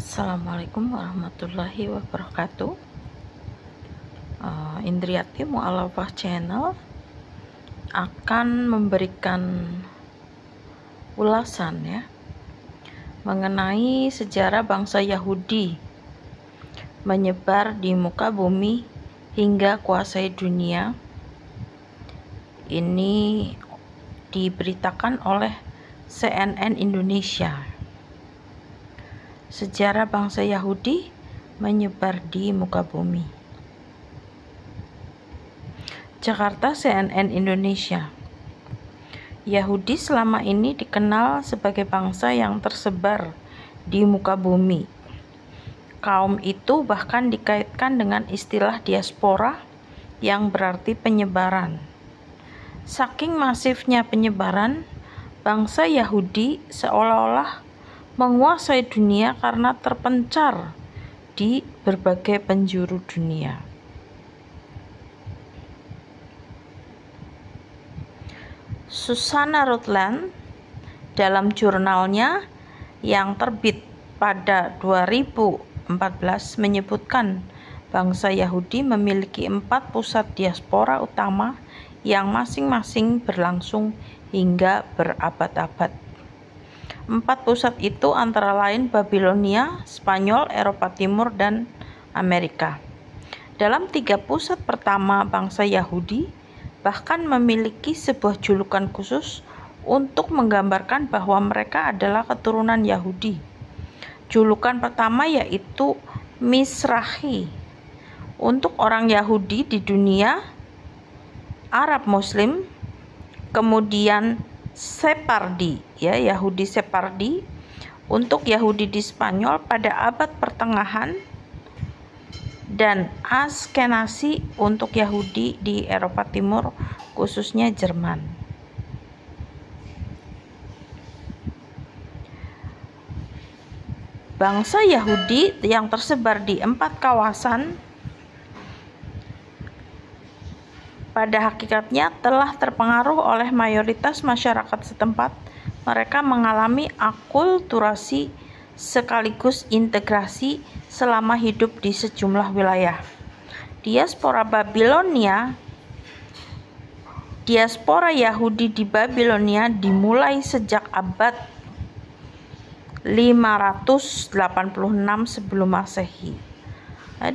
Assalamualaikum warahmatullahi wabarakatuh. Indriati Mu'alafah Channel akan memberikan ulasan mengenai sejarah bangsa Yahudi menyebar di muka bumi hingga kuasai dunia. Ini diberitakan oleh CNN Indonesia. Sejarah bangsa Yahudi menyebar di muka bumi. Jakarta, CNN Indonesia. Yahudi selama ini dikenal sebagai bangsa yang tersebar di muka bumi. Kaum itu bahkan dikaitkan dengan istilah diaspora yang berarti penyebaran. Saking masifnya penyebaran, bangsa Yahudi seolah-olah menguasai dunia karena terpencar di berbagai penjuru dunia. Susanna Rutland dalam jurnalnya yang terbit pada 2014 menyebutkan bangsa Yahudi memiliki 4 pusat diaspora utama yang masing-masing berlangsung hingga berabad-abad. 4 pusat itu antara lain Babilonia, Spanyol, Eropa Timur, dan Amerika. Dalam 3 pusat pertama, bangsa Yahudi bahkan memiliki sebuah julukan khusus untuk menggambarkan bahwa mereka adalah keturunan Yahudi. Julukan pertama yaitu Mizrahi untuk orang Yahudi di dunia Arab Muslim, kemudian Separdi, Yahudi Separdi untuk Yahudi di Spanyol pada abad pertengahan, dan Askenazi untuk Yahudi di Eropa Timur, khususnya Jerman. Bangsa Yahudi yang tersebar di 4 kawasan pada hakikatnya telah terpengaruh oleh mayoritas masyarakat setempat. Mereka mengalami akulturasi sekaligus integrasi selama hidup di sejumlah wilayah. Diaspora Yahudi di Babilonia dimulai sejak abad 586 sebelum Masehi.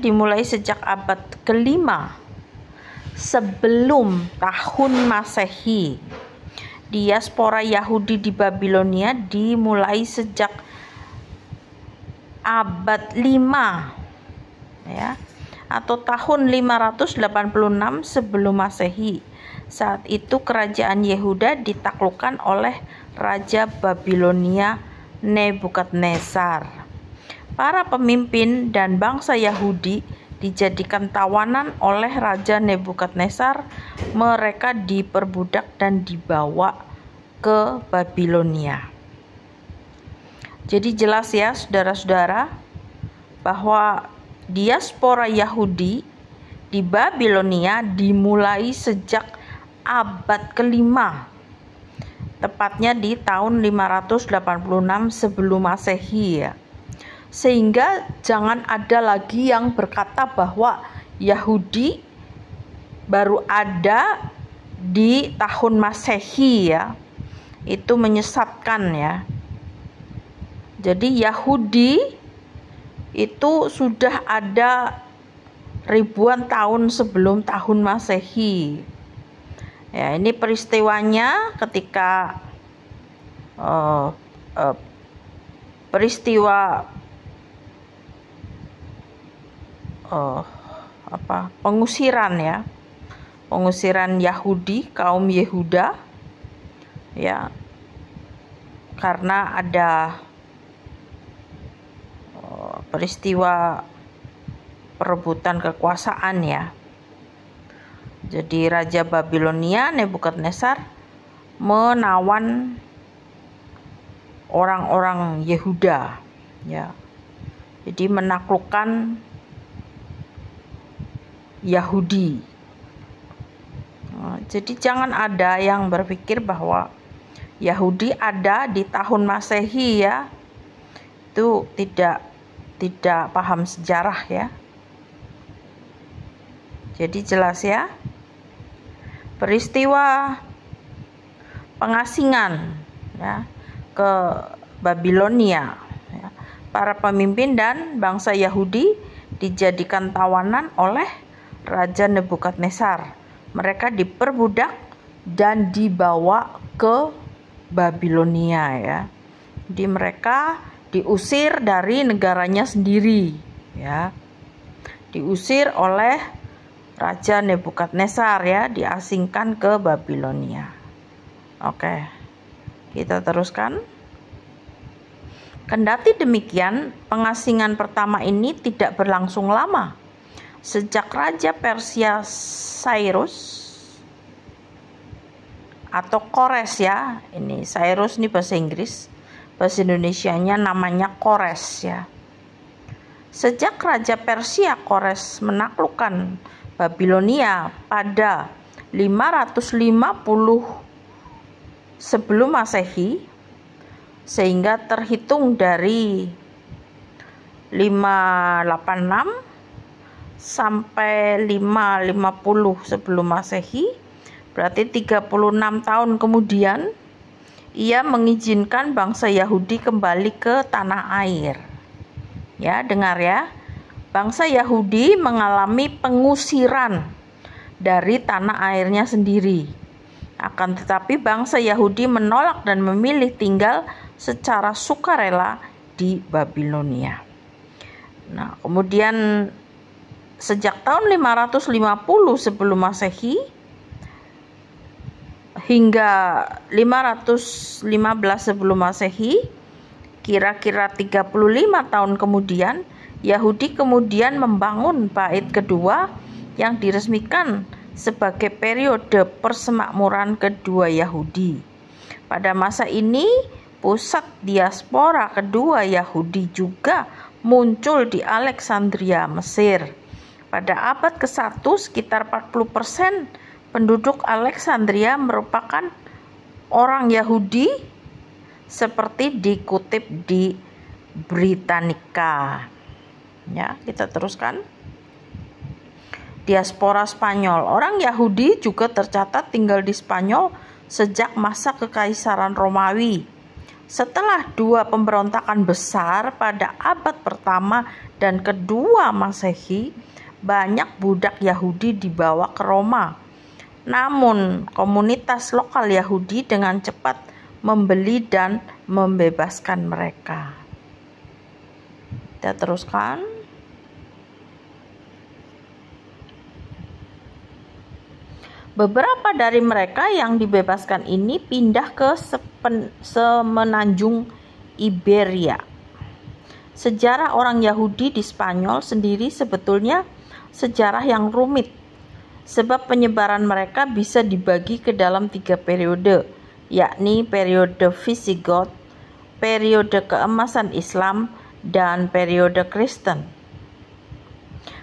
Dimulai sejak abad ke-5 sebelum tahun Masehi. Diaspora Yahudi di Babilonia dimulai sejak abad 5 atau tahun 586 sebelum Masehi. Saat itu kerajaan Yehuda ditaklukkan oleh Raja Babilonia Nebukadnezar. Para pemimpin dan bangsa Yahudi dijadikan tawanan oleh Raja Nebukadnezar. Mereka diperbudak dan dibawa ke Babilonia. Jadi jelas ya saudara-saudara bahwa diaspora Yahudi di Babilonia dimulai sejak abad ke-5, tepatnya di tahun 586 sebelum Masehi Sehingga jangan ada lagi yang berkata bahwa Yahudi baru ada di tahun Masehi Itu menyesatkan Jadi Yahudi itu sudah ada ribuan tahun sebelum tahun Masehi. Ini peristiwanya ketika peristiwa pengusiran Yahudi, kaum Yehuda karena ada peristiwa perebutan kekuasaan Jadi Raja Babilonia Nebukadnezar menawan orang-orang Yehuda Jadi menaklukkan Yahudi. Jadi jangan ada yang berpikir bahwa Yahudi ada di tahun Masehi Itu tidak tidak paham sejarah ya. Jadi jelas ya, peristiwa pengasingan ya ke Babilonia ya. Para pemimpin dan bangsa Yahudi dijadikan tawanan oleh Raja Nebukadnezar. Mereka diperbudak dan dibawa ke Babilonia ya. Jadi mereka diusir dari negaranya sendiri ya. Diusir oleh Raja Nebukadnezar ya, diasingkan ke Babilonia. Oke, kita teruskan. Kendati demikian, pengasingan pertama ini tidak berlangsung lama. Sejak Raja Persia Cyrus atau Kores ya, ini Cyrus ini bahasa Inggris, bahasa Indonesianya namanya Kores ya. Sejak Raja Persia Kores menaklukkan Babilonia pada 550 sebelum Masehi, sehingga terhitung dari 586 sampai 550 sebelum Masehi, berarti 36 tahun kemudian ia mengizinkan bangsa Yahudi kembali ke tanah air. Ya, dengar ya. Bangsa Yahudi mengalami pengusiran dari tanah airnya sendiri. Akan tetapi bangsa Yahudi menolak dan memilih tinggal secara sukarela di Babilonia. Nah, kemudian sejak tahun 550 sebelum Masehi hingga 515 sebelum Masehi, kira-kira 35 tahun kemudian, Yahudi kemudian membangun bait kedua yang diresmikan sebagai periode persemakmuran kedua Yahudi. Pada masa ini, pusat diaspora kedua Yahudi juga muncul di Alexandria, Mesir. Pada abad ke-1, sekitar 40% penduduk Alexandria merupakan orang Yahudi, seperti dikutip di Britannica. Ya, kita teruskan. Diaspora Spanyol. Orang Yahudi juga tercatat tinggal di Spanyol sejak masa Kekaisaran Romawi. Setelah dua pemberontakan besar pada abad pertama dan kedua Masehi, banyak budak Yahudi dibawa ke Roma. Namun, komunitas lokal Yahudi dengan cepat membeli dan membebaskan mereka. Kita teruskan. Beberapa dari mereka yang dibebaskan ini pindah ke semenanjung Iberia. Sejarah orang Yahudi di Spanyol sendiri sebetulnya sejarah yang rumit, sebab penyebaran mereka bisa dibagi ke dalam 3 periode, yakni periode Visigoth, periode keemasan Islam, dan periode Kristen.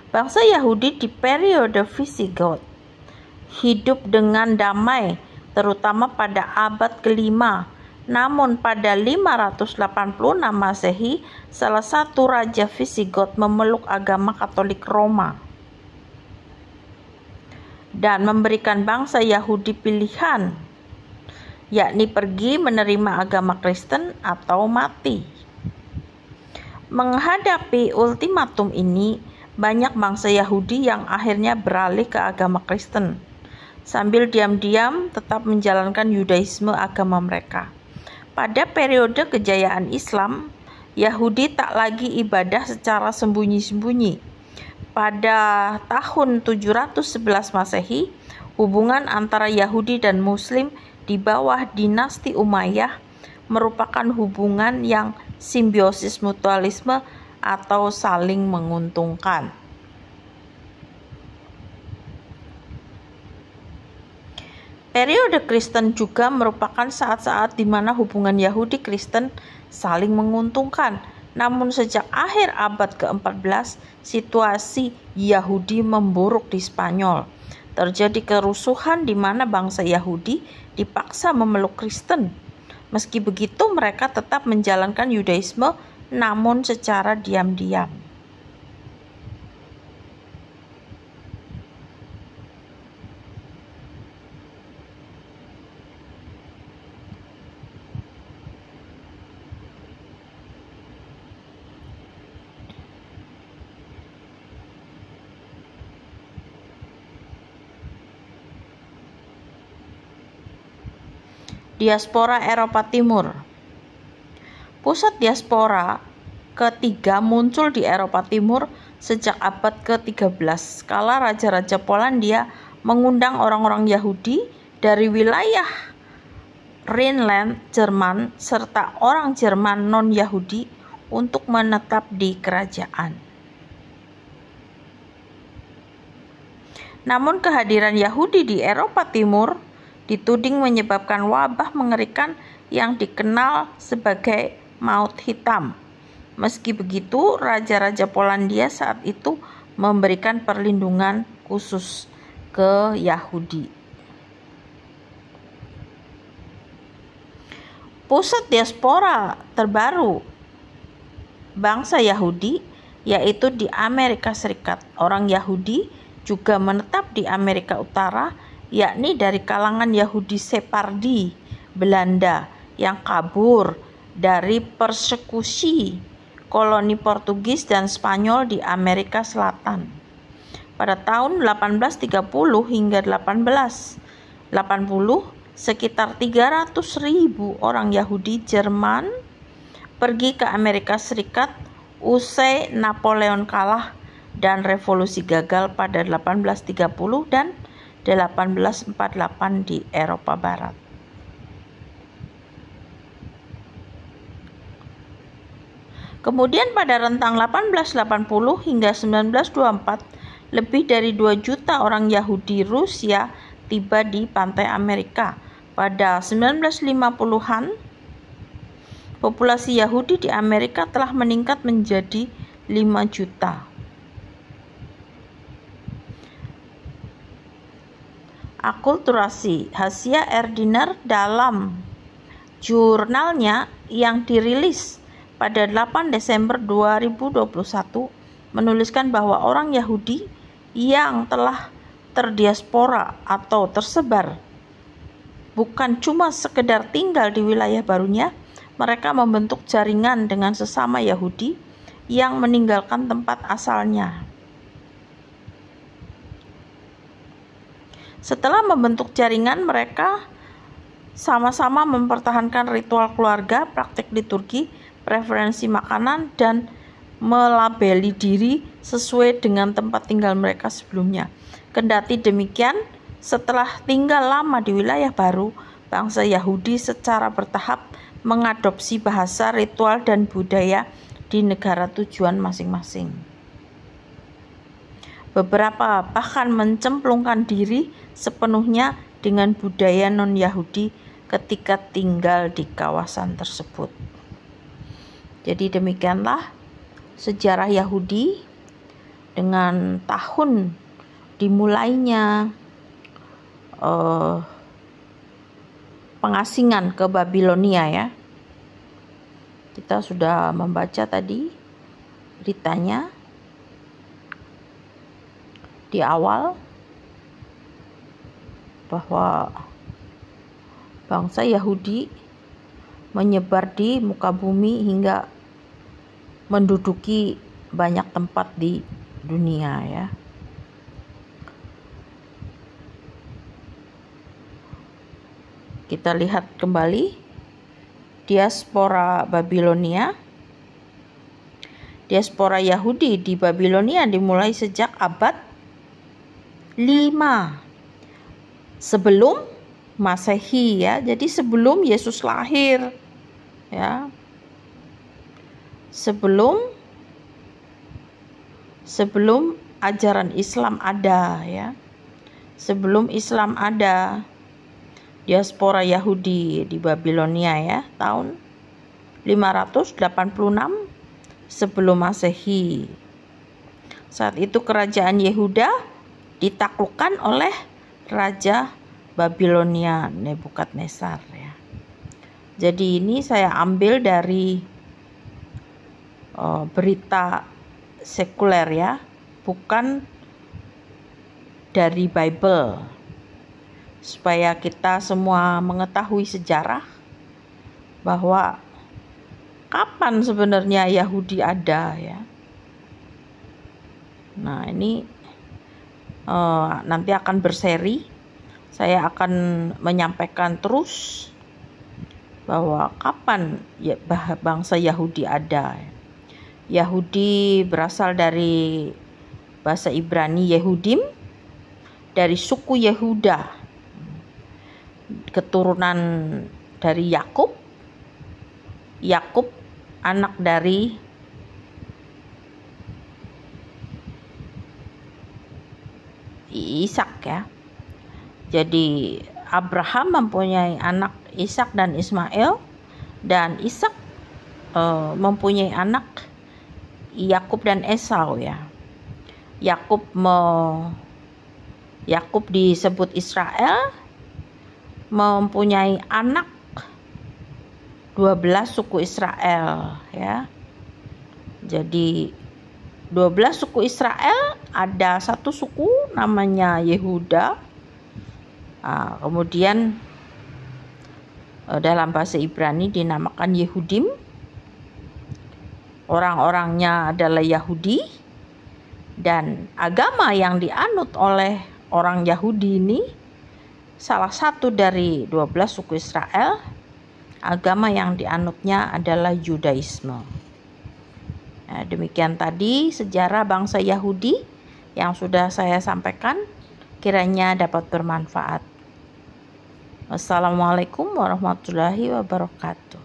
Bangsa Yahudi di periode Visigoth hidup dengan damai, terutama pada abad ke-5. Namun pada 586 Masehi, salah satu raja Visigoth memeluk agama Katolik Roma dan memberikan bangsa Yahudi pilihan, yakni pergi menerima agama Kristen atau mati. Menghadapi ultimatum ini, banyak bangsa Yahudi yang akhirnya beralih ke agama Kristen, sambil diam-diam tetap menjalankan Yudaisme agama mereka. Pada periode kejayaan Islam, Yahudi tak lagi ibadah secara sembunyi-sembunyi. Pada tahun 711 Masehi, hubungan antara Yahudi dan Muslim di bawah dinasti Umayyah merupakan hubungan yang simbiosis mutualisme atau saling menguntungkan. Periode Kristen juga merupakan saat-saat di mana hubungan Yahudi-Kristen saling menguntungkan. Namun sejak akhir abad ke-14, situasi Yahudi memburuk di Spanyol. Terjadi kerusuhan di mana bangsa Yahudi dipaksa memeluk Kristen. Meski begitu, mereka tetap menjalankan Yudaisme namun secara diam-diam. Diaspora Eropa Timur. Pusat diaspora ketiga muncul di Eropa Timur sejak abad ke-13 kala raja-raja Polandia mengundang orang-orang Yahudi dari wilayah Rhineland, Jerman, serta orang Jerman non-Yahudi untuk menetap di kerajaan. Namun kehadiran Yahudi di Eropa Timur dituding menyebabkan wabah mengerikan yang dikenal sebagai maut hitam. Meski begitu, raja-raja Polandia saat itu memberikan perlindungan khusus ke Yahudi. Pusat diaspora terbaru bangsa Yahudi yaitu di Amerika Serikat. Orang Yahudi juga menetap di Amerika Utara, yakni dari kalangan Yahudi Separdi Belanda yang kabur dari persekusi koloni Portugis dan Spanyol di Amerika Selatan. Pada tahun 1830 hingga 1880, sekitar 300.000 orang Yahudi Jerman pergi ke Amerika Serikat usai Napoleon kalah dan revolusi gagal pada 1830 dan 1848 di Eropa Barat. Kemudian pada rentang 1880 hingga 1924, lebih dari 2 juta orang Yahudi Rusia tiba di pantai Amerika. Pada 1950-an, populasi Yahudi di Amerika telah meningkat menjadi 5 juta. Akulturasi. Hasia Erdiner dalam jurnalnya yang dirilis pada 8 Desember 2021 menuliskan bahwa orang Yahudi yang telah terdiaspora atau tersebar bukan cuma sekedar tinggal di wilayah barunya, mereka membentuk jaringan dengan sesama Yahudi yang meninggalkan tempat asalnya. Setelah membentuk jaringan, mereka sama-sama mempertahankan ritual keluarga, praktik liturgi, preferensi makanan, dan melabeli diri sesuai dengan tempat tinggal mereka sebelumnya. Kendati demikian, setelah tinggal lama di wilayah baru, bangsa Yahudi secara bertahap mengadopsi bahasa, ritual, dan budaya di negara tujuan masing-masing. Beberapa bahkan mencemplungkan diri sepenuhnya dengan budaya non-Yahudi ketika tinggal di kawasan tersebut. Jadi demikianlah sejarah Yahudi dengan tahun dimulainya pengasingan ke Babilonia ya. Kita sudah membaca tadi beritanya di awal bahwa bangsa Yahudi menyebar di muka bumi hingga menduduki banyak tempat di dunia ya. Kita lihat kembali diaspora Babilonia. Diaspora Yahudi di Babilonia dimulai sejak abad 5 sebelum Masehi ya. Jadi sebelum Yesus lahir ya. Sebelum ajaran Islam ada ya. Sebelum Islam ada, diaspora Yahudi di Babilonia ya, tahun 586 sebelum Masehi. Saat itu kerajaan Yehuda ditaklukkan oleh Raja Babilonia Nebukadnezar ya. Jadi ini saya ambil dari berita sekuler ya, bukan dari Bible, supaya kita semua mengetahui sejarah bahwa kapan sebenarnya Yahudi ada ya. Nah, ini nanti akan berseri. Saya akan menyampaikan terus bahwa kapan ya bangsa Yahudi ada. Yahudi berasal dari bahasa Ibrani Yehudim, dari suku Yehuda, keturunan dari Yakub. Yakub anak dari Ishak ya. Jadi Abraham mempunyai anak Ishak dan Ismail, dan Ishak mempunyai anak Yakub dan Esau ya. Yakub disebut Israel, mempunyai anak 12 suku Israel ya. Jadi 12 suku Israel, ada satu suku namanya Yehuda. Kemudian dalam bahasa Ibrani dinamakan Yehudim. Orang-orangnya adalah Yahudi, dan agama yang dianut oleh orang Yahudi ini salah satu dari 12 suku Israel. Agama yang dianutnya adalah Yudaisme. Nah, demikian tadi sejarah bangsa Yahudi yang sudah saya sampaikan, kiranya dapat bermanfaat. Wassalamualaikum warahmatullahi wabarakatuh.